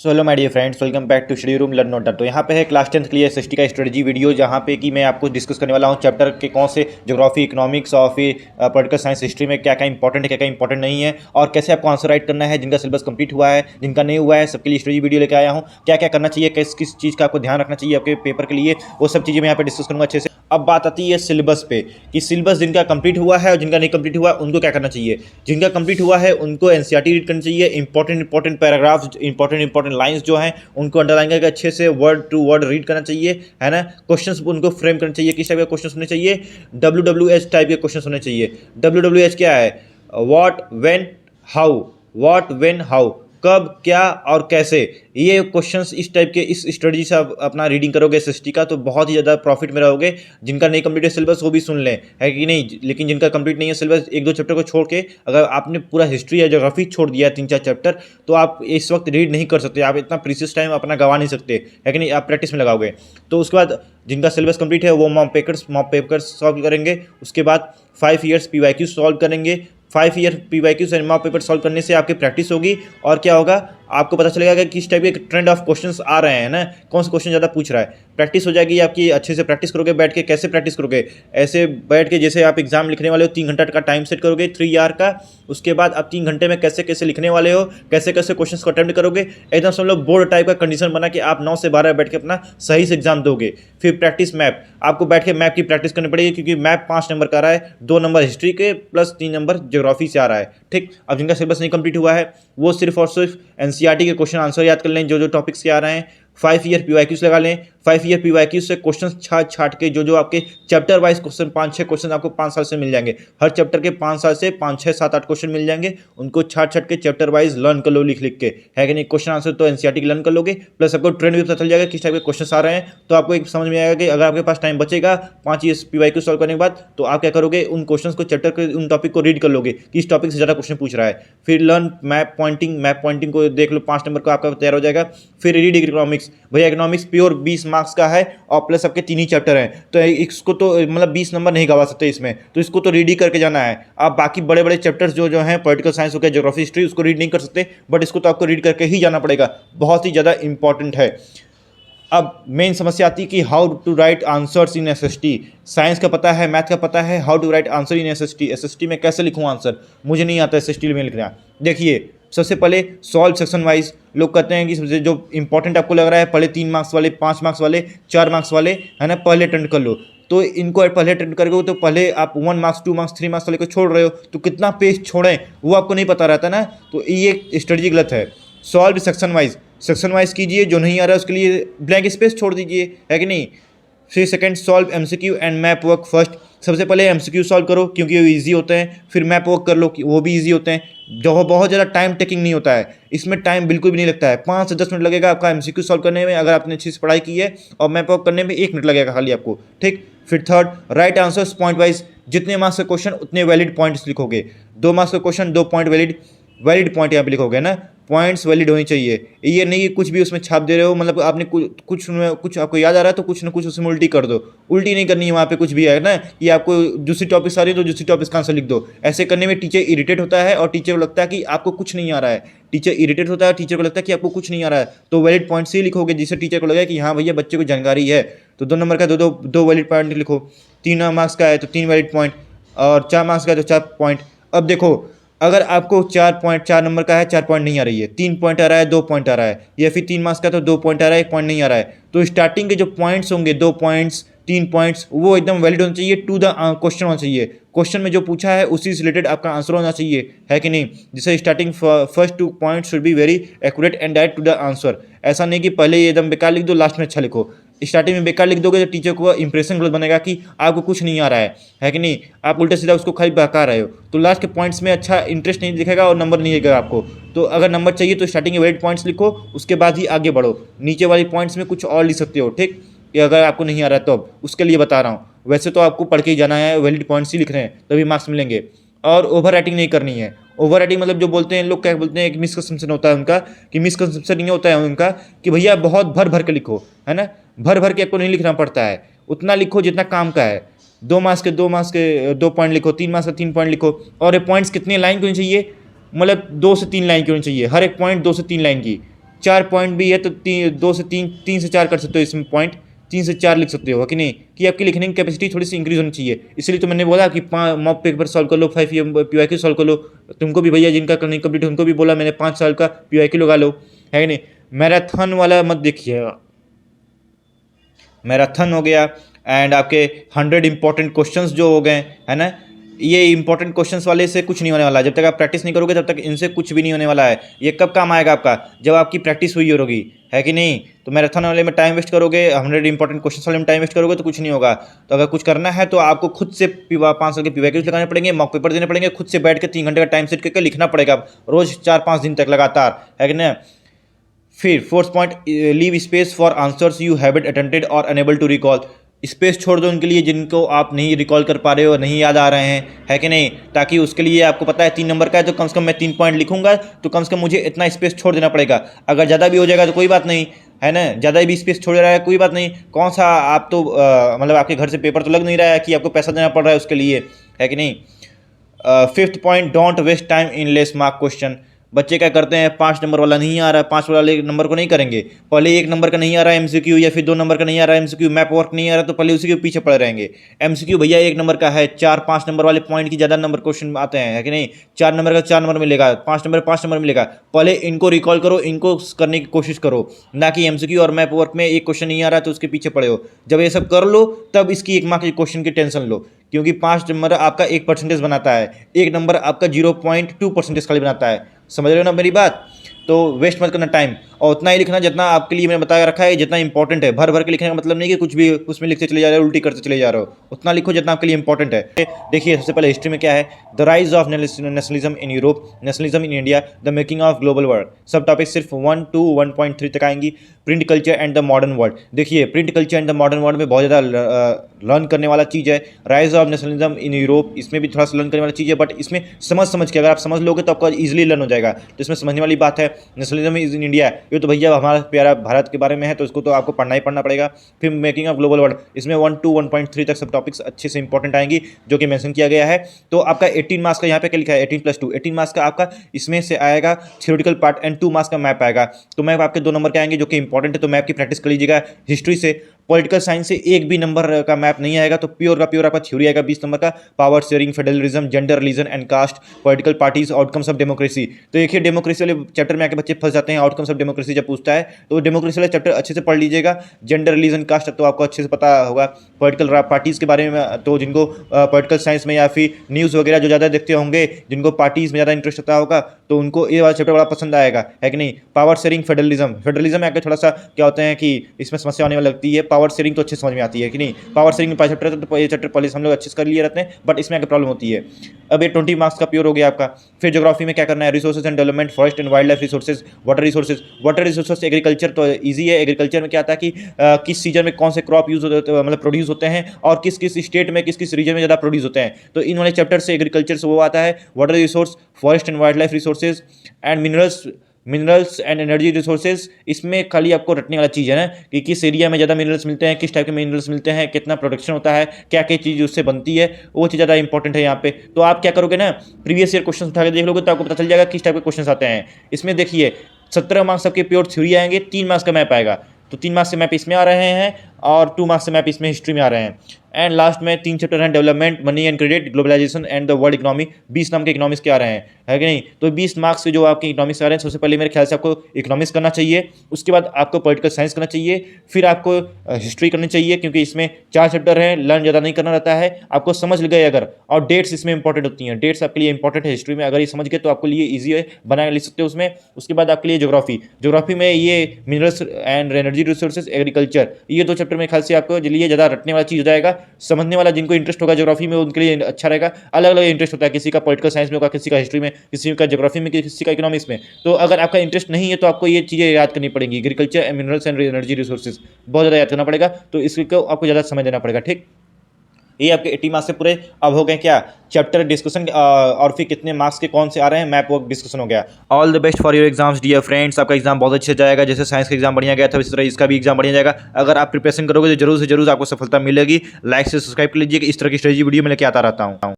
So hello my dear friends, welcome back to study room learn noter. तो यहाँ पे है क्लास 10th के लिए एसएसटी का स्ट्रेटजी वीडियो, जहाँ पे कि मैं आपको डिस्कस करने वाला हूँ चैप्टर के कौन से ज्योग्राफी, इकोनॉमिक्स और फिर पॉलिटिकल साइंस, हिस्ट्री में क्या क्या इंपॉर्टेंट है, क्या क्या इंपॉर्टेंट नहीं है, और कैसे आपको आंसर राइट करना है। जिनका सिलेबस कंप्लीट हुआ है, जिनका नहीं हुआ है, सबके लिए स्ट्रेटजी वीडियो लेकर आया हूँ। क्या क्या करना चाहिए, किस चीज़ का आपको ध्यान रखना चाहिए आपके पेपर के लिए, वो सब चीज़ें मैं यहाँ पे डिस्कस करूँगा अच्छे से। अब बात आती है सिलेबस पे कि सिलेबस जिनका कंप्लीट हुआ है और जिनका नहीं कंप्लीट हुआ उनको क्या करना चाहिए। जिनका कंप्लीट हुआ है उनको एनसीईआरटी रीड करनी चाहिए। इंपॉर्टेंट पैराग्राफ्स, इंपॉर्टेंट लाइंस जो हैं उनको अंडरलाइन करके अच्छे से वर्ड टू वर्ड रीड करना चाहिए, है ना। क्वेश्चंस उनको फ्रेम करना चाहिए। किस टाइप के क्वेश्चंस होने चाहिए? WWH टाइप के क्वेश्चंस होने चाहिए। WWH क्या है? What, when, how. What, when, how, कब, क्या और कैसे। ये क्वेश्चंस इस टाइप के, इस स्ट्रेटजी से आप अपना रीडिंग करोगे एसएसटी का तो बहुत ही ज़्यादा प्रॉफिट में रहोगे। जिनका नहीं कंप्लीट है सिलेबस वो भी सुन लें, है कि नहीं। लेकिन जिनका कंप्लीट नहीं है सिलेबस, एक दो चैप्टर को छोड़ के अगर आपने पूरा हिस्ट्री या ज्योग्राफी छोड़ दिया है 3-4 चैप्टर, तो आप इस वक्त रीड नहीं कर सकते। आप इतना प्रीसियस टाइम अपना गंवा नहीं सकते, है कि नहीं। आप प्रैक्टिस में लगाओगे। तो उसके बाद जिनका सिलेबस कंप्लीट है वो मॉक पेपर्स सॉल्व करेंगे। उसके बाद 5 ईयर्स PYQ सॉल्व करेंगे। 5 ईयर PYQ से मॉक पेपर सॉल्व करने से आपकी प्रैक्टिस होगी और क्या होगा, आपको पता चलेगा कि किस टाइप के ट्रेंड ऑफ क्वेश्चंस आ रहे हैं ना, कौन से क्वेश्चन ज़्यादा पूछ रहा है। प्रैक्टिस हो जाएगी आपकी, अच्छे से प्रैक्टिस करोगे बैठ के। कैसे प्रैक्टिस करोगे? ऐसे बैठ के जैसे आप एग्जाम लिखने वाले हो, 3 घंटा का टाइम सेट करोगे, 3 ईयर का। उसके बाद आप 3 घंटे में कैसे कैसे लिखने वाले हो, कैसे कैसे क्वेश्चन को अटेम्प्ट करोगे, एकदम समझ लो बोर्ड टाइप का कंडीशन बना कि आप 9 से 12 बैठ के अपना सही से एग्जाम दोगे। फिर प्रैक्टिस मैप, आपको बैठ के मैप की प्रैक्टिस करनी पड़ेगी, क्योंकि मैप 5 नंबर का आ रहा है, 2 नंबर हिस्ट्री के प्लस 3 नंबर ज्योग्राफी से आ रहा है। ठीक, अब जिनका सिलेबस नहीं कंप्लीट हुआ है वो सिर्फ और सिर्फ एनसीईआरटी के क्वेश्चन आंसर याद कर लें, जो जो टॉपिक्स के आ रहे हैं। 5 ईयर PYQ लगा लें। 5 ईयर PYQ से क्वेश्चन छाट के जो आपके चैप्टर वाइज क्वेश्चन, 5-6 क्वेश्चन आपको 5 साल से मिल जाएंगे। हर चैप्टर के 5 साल से 5-6-7-8 क्वेश्चन मिल जाएंगे। उनको छाट के चैप्टर वाइज लर्न कर लो, लिख के, है कि नहीं। क्वेश्चन आंसर तो एनसीईआरटी के लर्न कर लोगे, प्लस आपको ट्रेंड भी पता चल जाएगा किस टाइप के क्वेश्चन आ रहे हैं। तो आपको एक समझ में आएगा कि अगर आपके पास टाइम बचेगा 5 ईयर PYQ सॉल्व करने के बाद, तो आप क्या करोगे, उन क्वेश्चन को, चैप्टर के उन टॉपिक को रीड कर लोगे कि इस टॉपिक से ज़्यादा क्वेश्चन पूछ रहा है। फिर लर्न मैप पॉइंटिंग को देख लो, 5 नंबर का आपका तैयार हो जाएगा। फिर रीड इकोनॉमिक्स। भैया इकोनॉमिक्स प्योर 20 मार्क्स का है और प्लस आपके 3 ही चैप्टर हैं, तो इसको तो मतलब 20 नंबर नहीं गवा सकते इसमें, तो इसको तो रीड ही करके जाना है। आप बाकी बड़े बड़े चैप्टर्स जो हैं, पॉलिटिकल साइंस हो गया, ज्योग्राफी, हिस्ट्री, उसको रीड नहीं कर सकते, बट इसको तो आपको रीड करके ही जाना पड़ेगा। बहुत ही ज़्यादा इंपॉर्टेंट है। अब मेन समस्या आती है कि how to write answers in SST. Science का पता है, मैथ का पता है, how to write answer in SST. SST में कैसे लिखूँ आंसर, मुझे नहीं आता एसएसटी में लिखना। देखिए, सबसे पहले सॉल्व सेक्शन वाइज। लोग कहते हैं कि सबसे जो इंपॉर्टेंट आपको लग रहा है, पहले 3 मार्क्स वाले, 5 मार्क्स वाले, 4 मार्क्स वाले, है ना, पहले अटेंड कर लो। तो इनको पहले अटेंड करोगे तो पहले आप 1 मार्क्स, 2 मार्क्स, 3 मार्क्स वाले को छोड़ रहे हो, तो कितना पेज छोड़ें वो आपको नहीं पता रहता ना। तो ये स्ट्रेटजी गलत है। सॉल्व सेक्शन वाइज कीजिए, जो नहीं आ रहा है उसके लिए ब्लैंक स्पेस छोड़ दीजिए, है कि नहीं। फिर second, solve MCQ and map work first. सबसे पहले MCQ सॉल्व करो क्योंकि वो ईजी होते हैं, फिर मैप वर्क कर लो कि वो भी ईजी होते हैं, जो बहुत ज़्यादा टाइम टेकिंग नहीं होता है। इसमें टाइम बिल्कुल भी नहीं लगता है, 5 से 10 मिनट लगेगा आपका MCQ सॉल्व करने में, अगर आपने अच्छी से पढ़ाई की है, और मैप वर्क करने में 1 मिनट लगेगा खाली आपको। ठीक, फिर third, right answers point wise. जितने मार्क्स का क्वेश्चन उतने वैलिड पॉइंट्स लिखोगे। 2 मार्क्स का क्वेश्चन 2 पॉइंट वैलिड पॉइंट यहाँ पे लिखोगे ना, पॉइंट्स वैलिड होनी चाहिए। ये नहीं कि कुछ भी उसमें छाप दे रहे हो, मतलब आपने कुछ आपको याद आ रहा है तो कुछ ना कुछ उसमें उल्टी कर दो। उल्टी नहीं करनी है वहाँ पे, कुछ भी है ना कि आपको दूसरी टॉपिक्स आ रही है तो दूसरी टॉपिक्स का आंसर लिख दो। ऐसे करने में टीचर इरिटेट होता है और टीचर को लगता है कि आपको कुछ नहीं आ रहा है। टीचर इरिटेट होता है, टीचर को लगता है कि आपको कुछ नहीं आ रहा है। तो वैलिड पॉइंट्स ही लिखोगे जिससे टीचर को लगे कि हाँ भैया बच्चे को जानकारी है। तो 2 नंबर का दो वैलिड पॉइंट लिखो। 3 मार्क्स का है तो 3 वैलिड पॉइंट, और 4 मार्क्स का है तो 4 पॉइंट। अब देखो, अगर आपको 4 नंबर का है, 4 पॉइंट नहीं आ रही है, 3 पॉइंट आ रहा है, 2 पॉइंट आ रहा है, या फिर 3 मार्क्स का तो 2 पॉइंट आ रहा है, 1 पॉइंट नहीं आ रहा है, तो स्टार्टिंग के जो पॉइंट्स होंगे, 2 पॉइंट्स, 3 पॉइंट्स, वो एकदम वैलिड होना चाहिए, टू द क्वेश्चन होना चाहिए। क्वेश्चन में जो पूछा है उसी से रिलेटेड आपका आंसर होना चाहिए, है कि नहीं। जैसे starting first 2 points should be very accurate and direct to the answer. ऐसा नहीं कि पहले ये एकदम बेकार लिख दो, लास्ट में अच्छा लिखो। स्टार्टिंग में बेकार लिख दोगे तो टीचर को इंप्रेशन गलत बनेगा कि आपको कुछ नहीं आ रहा है कि नहीं। आप उल्टा सीधा उसको खाली बहका रहे हो, तो लास्ट के पॉइंट्स में अच्छा इंटरेस्ट नहीं दिखेगा और नंबर नहीं दिखेगा आपको। तो अगर नंबर चाहिए तो स्टार्टिंग के वैलिड पॉइंट्स लिखो, उसके बाद ही आगे बढ़ो। नीचे वाली पॉइंट्स में कुछ और लिख सकते हो, ठीक, कि अगर आपको नहीं आ रहा है तो अब उसके लिए बता रहा हूँ। वैसे तो आपको पढ़ के ही जाना है, वैलिड पॉइंट्स ही लिख रहे हैं तभी मार्क्स मिलेंगे। और ओवर राइटिंग नहीं करनी है। ओवर राइटिंग मतलब जो बोलते हैं लोग, क्या बोलते हैं, एक मिसकंसेप्शन होता है उनका, कि मिसकंसेप्शन नहीं होता है उनका कि भैया बहुत भर भर के लिखो, है ना। भर भर के आपको नहीं लिखना पड़ता है, उतना लिखो जितना काम का है। 2 मार्क्स के 2 पॉइंट लिखो, 3 मार्क्स का 3 पॉइंट लिखो। और ये पॉइंट्स कितने लाइन की होनी चाहिए, मतलब 2 से 3 लाइन की होनी चाहिए, हर एक पॉइंट 2 से 3 लाइन की। 4 पॉइंट भी है तो 2 से 3 से 4 कर सकते हो इसमें पॉइंट, 3 से 4 लिख सकते हो कि नहीं, कि आपकी लिखने की कैपेसिटी थोड़ी सी इंक्रीज होनी चाहिए। इसलिए तो मैंने बोला कि मॉक पेपर सॉल्व कर लो, 5 PYQ सॉल्व कर लो। तुमको भी भैया जिनका नहीं कंप्लीट उनको भी बोला मैंने 5 साल का PYQ लगा लो, है कि नहीं। मैराथन वाला मत देखिएगा, मैराथन हो गया एंड आपके 100 इंपॉर्टेंट क्वेश्चंस जो हो गए, है ना, ये इंपॉर्टेंट क्वेश्चंस वाले से कुछ नहीं होने वाला है। जब तक आप प्रैक्टिस नहीं करोगे तब तक इनसे कुछ भी नहीं होने वाला है। ये कब काम आएगा आपका, जब आपकी प्रैक्टिस हुई होगी, है कि नहीं। तो मैराथन वाले में टाइम वेस्ट करोगे, 100 इंपॉर्टेंट क्वेश्चन वाले में टाइम वेस्ट करोगे तो कुछ नहीं होगा। तो अगर कुछ करना है तो आपको खुद से 5 साल के PYQs लगाने पड़ेंगे, मॉक पेपर देने पड़ेंगे, खुद से बैठ के 3 घंटे का टाइम सेट करके लिखना पड़ेगा रोज 4-5 दिन तक लगातार, है कि नहीं। फिर 4th point, leave space for answers you haven't attempted और अनेबल टू रिकॉल। स्पेस छोड़ दो उनके लिए जिनको आप नहीं रिकॉल कर पा रहे हो, नहीं याद आ रहे हैं, है कि नहीं। ताकि उसके लिए आपको पता है 3 नंबर का है तो कम से कम मैं 3 पॉइंट लिखूंगा तो कम से कम मुझे इतना स्पेस छोड़ देना पड़ेगा। अगर ज़्यादा भी हो जाएगा तो कोई बात नहीं, है ना, ज़्यादा भी स्पेस छोड़ रहा है कोई बात नहीं। कौन सा आप तो मतलब आपके घर से पेपर तो लग नहीं रहा है कि आपको पैसा देना पड़ रहा है उसके लिए, है कि नहीं। 5th point, don't waste time in less mark question. बच्चे क्या करते हैं, 5 नंबर वाला नहीं आ रहा है, 5 वाले नंबर को नहीं करेंगे, पहले 1 नंबर का नहीं आ रहा है MCQ या फिर 2 नंबर का नहीं आ रहा है MCQ, मैप वर्क नहीं आ रहा तो पहले उसी के पीछे पड़े रहेंगे। MCQ भैया 1 नंबर का है, 4-5 नंबर वाले पॉइंट की ज़्यादा नंबर क्वेश्चन आते हैं, है कि नहीं। 4 नंबर का 4 नंबर मिलेगा, 5 नंबर 5 नंबर मिलेगा। पहले इनको रिकॉल करो, इनको करने की कोशिश करो, ना कि MCQ और मैप वर्क में एक क्वेश्चन नहीं आ रहा तो उसके पीछे पड़े हो। जब ये सब कर लो तब इसकी 1 मार्क के क्वेश्चन की टेंशन लो, क्योंकि 5 नंबर आपका 1% बनाता है, 1 नंबर आपका 0.2% खाली बनाता है। समझ रहे हो ना मेरी बात। तो वेस्ट मत करना टाइम, और उतना ही लिखना जितना आपके लिए मैंने बता रखा है, जितना इंपॉर्टेंट है। भर भर के लिखने का मतलब नहीं कि कुछ भी उसमें लिखते चले जा रहे हो, उल्टी करते चले जा रहे हो। उतना लिखो जितना आपके लिए इंपॉर्टेंट है। देखिए सबसे पहले हिस्ट्री में क्या है, the rise of nationalism in Europe, nationalism in India, the making of global world. सब टॉपिक सिर्फ 1 to 1.3 तक आएंगी। Print culture and the modern world, देखिए print culture and the modern world में बहुत ज़्यादा लर्न करने वाला चीज़ है। Rise of nationalism in Europe, इसमें भी थोड़ा सा लर्न करने वाली चीज़ है, बट इसमें समझ के अगर आप समझ लोगे तो आपको ईजिली लर्न हो जाएगा। तो इसमें समझने वाली बात है। नेशनलिज्म इज इन इंडिया, ये तो भैया हमारा प्यारा भारत के बारे में है तो इसको तो आपको पढ़ना ही पढ़ना पड़ेगा। फिर मेकिंग ऑफ ग्लोबल वर्ल्ड, इसमें 1 to 1.3 तक सब टॉपिक्स अच्छे से इंपॉर्टेंट आएंगी जो कि मेंशन किया गया है। तो आपका 18 मार्क्स का यहाँ पे क्या लिखा है, 18+2, 18 मार्क्स का आपका इसमें से आएगा थ्योरेटिकल पार्ट एंड 2 मार्क्स का मैप आएगा। तो मैप आपके 2 नंबर के आएंगे जो कि इंपॉर्टेंट है, तो मैप की प्रैक्टिस कर लीजिएगा। हिस्ट्री से, पॉलिटिकल साइंस से 1 भी नंबर का मैप नहीं आएगा, तो प्योर का प्योर आपका थ्योरी आएगा 20 नंबर का। Power sharing, federalism, gender, religion and caste, political parties, outcomes of democracy. तो देखिए डेमोक्रेसी वाले चैप्टर में आके बच्चे फंस जाते हैं। आउटकम्स ऑफ डेमोक्रेसी जब पूछता है तो डेमोक्रेसी वाले चैप्टर अच्छे से पढ़ लीजिएगा। जेंडर, रिलीजन, कास्ट तो आपको अच्छे से पता होगा। पॉलिटिकल पार्टीज के बारे में तो जिनको पॉलिटिकल साइंस में या फिर न्यूज़ वगैरह जो ज़्यादा देखते होंगे, जिनको पार्टीज में ज़्यादा इंटरेस्ट होता होगा, तो उनको ये वाला चैप्टर बड़ा पसंद आएगा, है कि नहीं। पावर शेयरिंग, फेडरलिज्म, फेडरलिज्म में आके थोड़ा सा क्या होते हैं कि इसमें समस्या होने वाली लगती है। पावर शेयरिंग तो अच्छे समझ में आती है कि नहीं। पावर शेयरिंग में चैप्टर तो ये चैप्टर पहले हम लोग अच्छे से कर लिए रहते हैं, बट इसमें आगे प्रॉब्लम होती है। अब ये 20 मार्क्स का प्योर हो गया आपका। फिर ज्योग्राफी में क्या करना है, resources and development, forest and wild life resources, water resources. Water resources agriculture तो ईजी है। एग्रीकल्चर में क्या आता है कि किस सीजन में कौन से क्रॉप यूज होते हैं, मतलब प्रोड्यूस होते हैं, और किस किस स्टेट में किस किस रीजन में ज़्यादा प्रोड्यूस होते हैं। तो इन वाले चैप्टर से एग्रीकल्चर से वो आता है। Water resource, forest and wild life resources and minerals and energy resources. इसमें खाली आपको रटने वाला चीज़ है ना कि किस एरिया में ज़्यादा मिनरल्स मिलते हैं, किस टाइप के मिनरल्स मिलते हैं, कितना प्रोडक्शन होता है, क्या क्या चीज़ उससे बनती है, वो चीज़ ज़्यादा इंपॉर्टेंट है यहाँ पे। तो आप क्या करोगे ना, प्रीवियस ईयर क्वेश्चन उठा के देख लोगे तो आपको पता चल जाएगा किस टाइप के क्वेश्चन आते हैं। इसमें देखिए 17 मार्क्स आपके प्योर थ्योरी आएंगे, 3 मार्क्स का मैप आएगा। तो 3 मार्क्स से मैप इसमें आ रहे हैं और 2 मार्क्स से मैप इसमें हिस्ट्री में आ रहे हैं। एंड लास्ट में 3 चैप्टर हैं, development, money and credit, globalisation and the world economy. 20 नाम के इकोनॉमिक्स के आ रहे हैं, है कि नहीं। तो 20 मार्क्स के जो आपके इकोनॉमिक्स आ रहे हैं, सबसे पहले मेरे ख्याल से आपको इकोनॉमिक्स करना चाहिए, उसके बाद आपको पॉलिटिकल साइंस करना चाहिए, फिर आपको हिस्ट्री करनी चाहिए, क्योंकि इसमें 4 चैप्टर हैं, लर्न ज़्यादा नहीं करना रहता है। आपको समझ गए अगर, और डेट्स इसमें इंपॉर्टेंट होती हैं, डेट्स आपके लिए इंपॉर्टेंट है हिस्ट्री में, अगर ये समझ गए तो आपके लिए ईजी है, बना लिख सकते हो उसमें। उसके बाद आपके लिए ज्योग्राफी में ये minerals and energy resources, agriculture, ये 2 चैप्टर में ख्याल से आपको लिए ज़्यादा रटने वाला चीज़ हो जाएगा। समझने वाला जिनको इंटरेस्ट होगा ज्योग्राफी में उनके लिए अच्छा रहेगा। अलग अलग इंटरेस्ट होता है, किसी का पॉलिटिकल साइंस में होगा, किसी का हिस्ट्री में, किसी का ज्योग्राफी में, किसी का इकोनॉमिक्स में। तो अगर आपका इंटरेस्ट नहीं है तो आपको ये चीज़ें याद करनी पड़ेंगी, agriculture, minerals and energy resources बहुत ज़्यादा याद करना पड़ेगा। तो इसको आपको ज़्यादा समय देना पड़ेगा, ठीक। ये आपके 80 मार्क्स से पूरे अब हो गए क्या, चैप्टर डिस्कशन, और फिर कितने मार्क्स के कौन से आ रहे हैं, मैप वर्क डिस्कशन हो गया। All the best for your exams dear friends. आपका एग्जाम बहुत अच्छे से जाएगा, जैसे साइंस का एग्जाम बढ़िया गया था इसी तरह इसका भी एग्जाम बढ़िया जाएगा। अगर आप प्रिपरेशन करोगे तो जरूर से जरूर आपको सफलता मिलेगी। लाइक से सब्सक्राइब कर लीजिए, इस तरह की स्ट्रेटजी वीडियो में लेके आता रहता हूँ।